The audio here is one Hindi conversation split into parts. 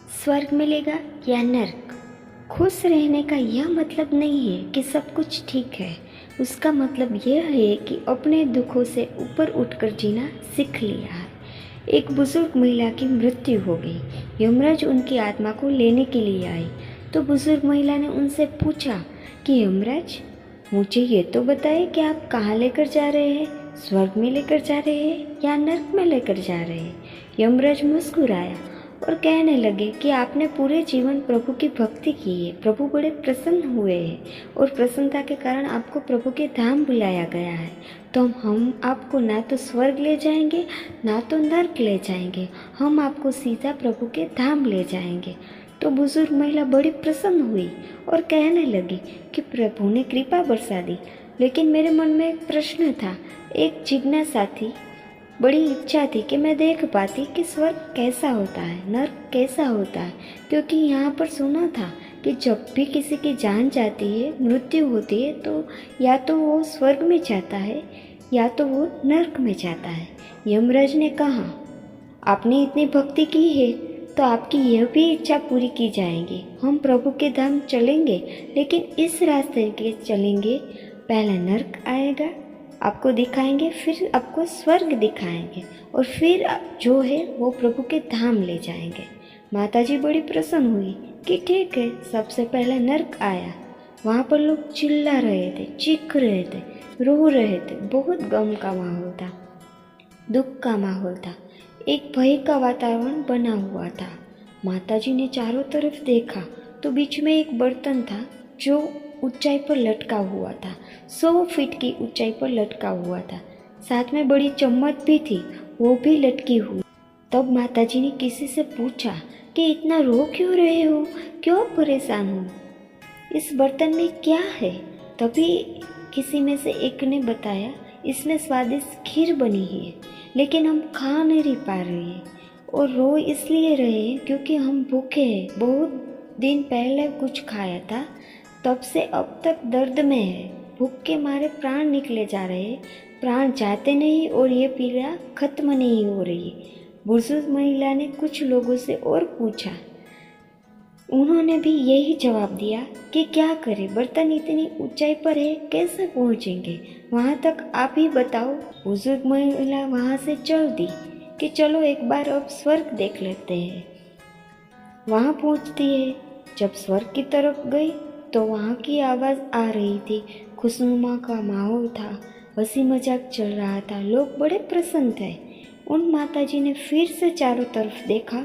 स्वर्ग मिलेगा या नर्क। खुश रहने का यह मतलब नहीं है कि सब कुछ ठीक है। उसका मतलब यह है कि अपने दुखों से ऊपर उठकर जीना सीख लिया है। एक बुजुर्ग महिला की मृत्यु हो गई। यमराज उनकी आत्मा को लेने के लिए आए तो बुजुर्ग महिला ने उनसे पूछा कि यमराज, मुझे ये तो बताइए कि आप कहाँ लेकर जा रहे हैं, स्वर्ग में लेकर जा रहे हैं या नर्क में लेकर जा रहे हैं। यमराज मुस्कुराया और कहने लगे कि आपने पूरे जीवन प्रभु की भक्ति की है, प्रभु बड़े प्रसन्न हुए हैं और प्रसन्नता के कारण आपको प्रभु के धाम बुलाया गया है। तो हम आपको ना तो स्वर्ग ले जाएंगे ना तो नर्क ले जाएंगे, हम आपको सीधा प्रभु के धाम ले जाएंगे। तो बुजुर्ग महिला बड़ी प्रसन्न हुई और कहने लगी कि प्रभु ने कृपा बरसा दी, लेकिन मेरे मन में एक प्रश्न था, एक जिज्ञासा थी, बड़ी इच्छा थी कि मैं देख पाती कि स्वर्ग कैसा होता है, नर्क कैसा होता है। क्योंकि यहाँ पर सुना था कि जब भी किसी की जान जाती है, मृत्यु होती है, तो या तो वो स्वर्ग में जाता है या तो वो नर्क में जाता है। यमराज ने कहा, आपने इतनी भक्ति की है तो आपकी यह भी इच्छा पूरी की जाएगी। हम प्रभु के धाम चलेंगे, लेकिन इस रास्ते के चलेंगे। पहला नर्क आएगा, आपको दिखाएंगे, फिर आपको स्वर्ग दिखाएंगे और फिर जो है वो प्रभु के धाम ले जाएंगे। माताजी बड़ी प्रसन्न हुई कि ठीक है। सबसे पहला नर्क आया। वहाँ पर लोग चिल्ला रहे थे, चीख रहे थे, रो रहे थे। बहुत गम का माहौल था, दुख का माहौल था, एक भय का वातावरण बना हुआ था। माताजी ने चारों तरफ देखा तो बीच में एक बर्तन था जो ऊंचाई पर लटका हुआ था, 100 फीट की ऊंचाई पर लटका हुआ था। साथ में बड़ी चम्मच भी थी, वो भी लटकी हुई। तब माताजी ने किसी से पूछा कि इतना रो क्यों रहे हो, क्यों परेशान हो, इस बर्तन में क्या है। तभी किसी में से एक ने बताया, इसमें स्वादिष्ट खीर बनी है, लेकिन हम खा नहीं पा रहे हैं और रो इसलिए रहे हैं क्योंकि हम भूखे हैं। बहुत दिन पहले कुछ खाया था, तब से अब तक दर्द में है। भूख के मारे प्राण निकले जा रहे हैं, प्राण जाते नहीं और ये पीड़ा खत्म नहीं हो रही। बुजुर्ग महिला ने कुछ लोगों से और पूछा, उन्होंने भी यही जवाब दिया कि क्या करें, बर्तन इतनी ऊंचाई पर है, कैसे पहुंचेंगे वहां तक, आप ही बताओ। बुजुर्ग महिला वहां से चल दी कि चलो एक बार अब स्वर्ग देख लेते हैं। वहां पहुंचती है। जब स्वर्ग की तरफ गई तो वहां की आवाज़ आ रही थी, खुशनुमा का माहौल था, हंसी मजाक चल रहा था, लोग बड़े प्रसन्न थे। उन माताजी ने फिर से चारों तरफ देखा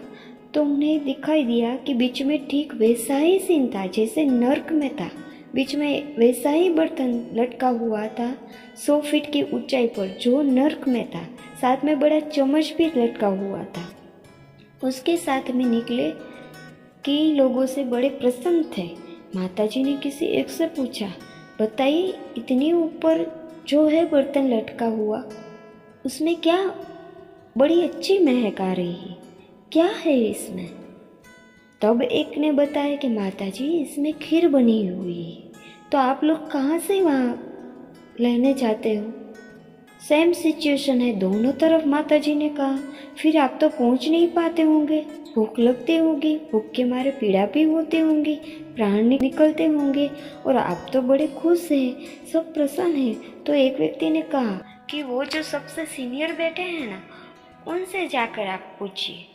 तो उन्हें दिखाई दिया कि बीच में ठीक वैसा ही सीन था जैसे नर्क में था। बीच में वैसा ही बर्तन लटका हुआ था 100 फीट की ऊंचाई पर जो नर्क में था। साथ में बड़ा चम्मच भी लटका हुआ था। उसके साथ में निकले कि लोगों से बड़े प्रसन्न थे। माताजी ने किसी एक से पूछा, बताइए इतनी ऊपर जो है बर्तन लटका हुआ, उसमें क्या बड़ी अच्छी महक आ रही है, क्या है इसमें। तब एक ने बताया कि माताजी इसमें खीर बनी हुई है, तो आप लोग कहाँ से वहाँ लेने जाते हो। सेम सिचुएशन है दोनों तरफ, माताजी ने कहा। फिर आप तो पहुँच नहीं पाते होंगे, भूख लगती होगी, भूख के मारे पीड़ा भी होती होंगी, प्राण निकलते होंगे, और आप तो बड़े खुश हैं, सब प्रसन्न हैं। तो एक व्यक्ति ने कहा कि वो जो सबसे सीनियर बैठे हैं ना, उनसे जाकर आप पूछिए,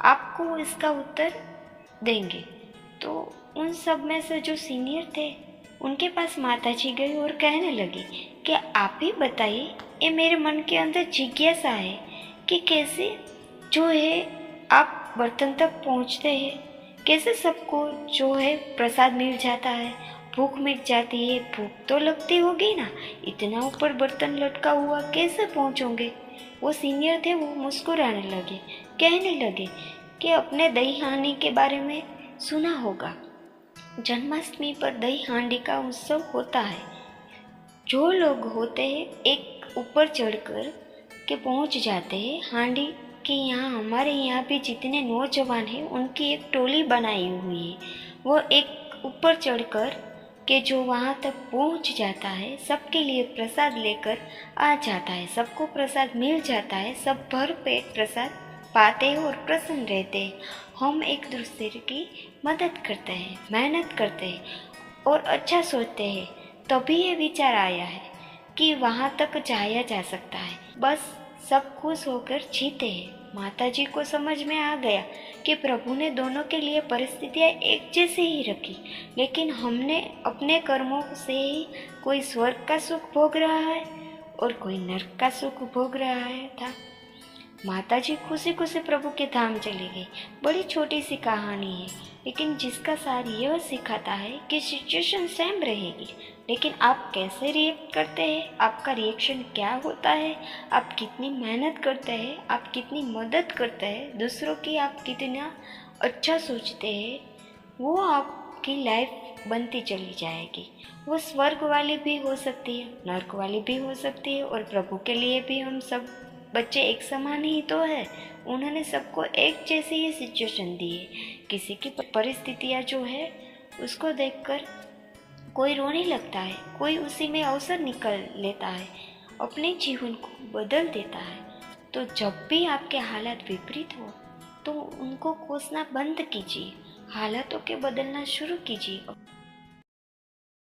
आपको इसका उत्तर देंगे। तो उन सब में से जो सीनियर थे उनके पास माताजी गई और कहने लगी कि आप ही बताइए, ये मेरे मन के अंदर जिज्ञासा है कि कैसे जो है आप बर्तन तक पहुंचते हैं, कैसे सबको जो है प्रसाद मिल जाता है, भूख मिट जाती है। भूख तो लगती होगी ना, इतना ऊपर बर्तन लटका हुआ कैसे पहुंचोगे। वो सीनियर थे, वो मुस्कुराने लगे, कहने लगे कि अपने दही हांडी के बारे में सुना होगा, जन्माष्टमी पर दही हांडी का उत्सव होता है। जो लोग होते हैं एक ऊपर चढ़कर के पहुंच जाते हैं हांडी के यहाँ। हमारे यहाँ भी जितने नौजवान हैं उनकी एक टोली बनाई हुई है, वो एक ऊपर चढ़कर कि जो वहाँ तक पहुँच जाता है, सबके लिए प्रसाद लेकर आ जाता है, सबको प्रसाद मिल जाता है, सब भर पेट प्रसाद पाते हैं और प्रसन्न रहते हैं। हम एक दूसरे की मदद करते हैं, मेहनत करते हैं और अच्छा सोचते हैं। तभी ये विचार आया है कि वहाँ तक जाया जा सकता है। बस सब खुश होकर जीते हैं। माताजी को समझ में आ गया कि प्रभु ने दोनों के लिए परिस्थितियाँ एक जैसी ही रखी, लेकिन हमने अपने कर्मों से ही कोई स्वर्ग का सुख भोग रहा है और कोई नरक का सुख भोग रहा है था। माताजी खुशी खुशी प्रभु के धाम चली गई। बड़ी छोटी सी कहानी है, लेकिन जिसका सार यह सिखाता है कि सिचुएशन सेम रहेगी, लेकिन आप कैसे रिएक्ट करते हैं, आपका रिएक्शन क्या होता है, आप कितनी मेहनत करते हैं, आप कितनी मदद करते हैं दूसरों की, आप कितना अच्छा सोचते हैं, वो आपकी लाइफ बनती चली जाएगी। वो स्वर्ग वाली भी हो सकती है, नर्क वाली भी हो सकती है, और प्रभु के लिए भी हम सब बच्चे एक समान ही तो है। उन्होंने सबको एक जैसी ही सिचुएशन दी है। किसी की परिस्थितियाँ जो है उसको देखकर कोई रोने लगता है, कोई उसी में अवसर निकल लेता है, अपने जीवन को बदल देता है। तो जब भी आपके हालात विपरीत हो तो उनको कोसना बंद कीजिए, हालातों के बदलना शुरू कीजिए।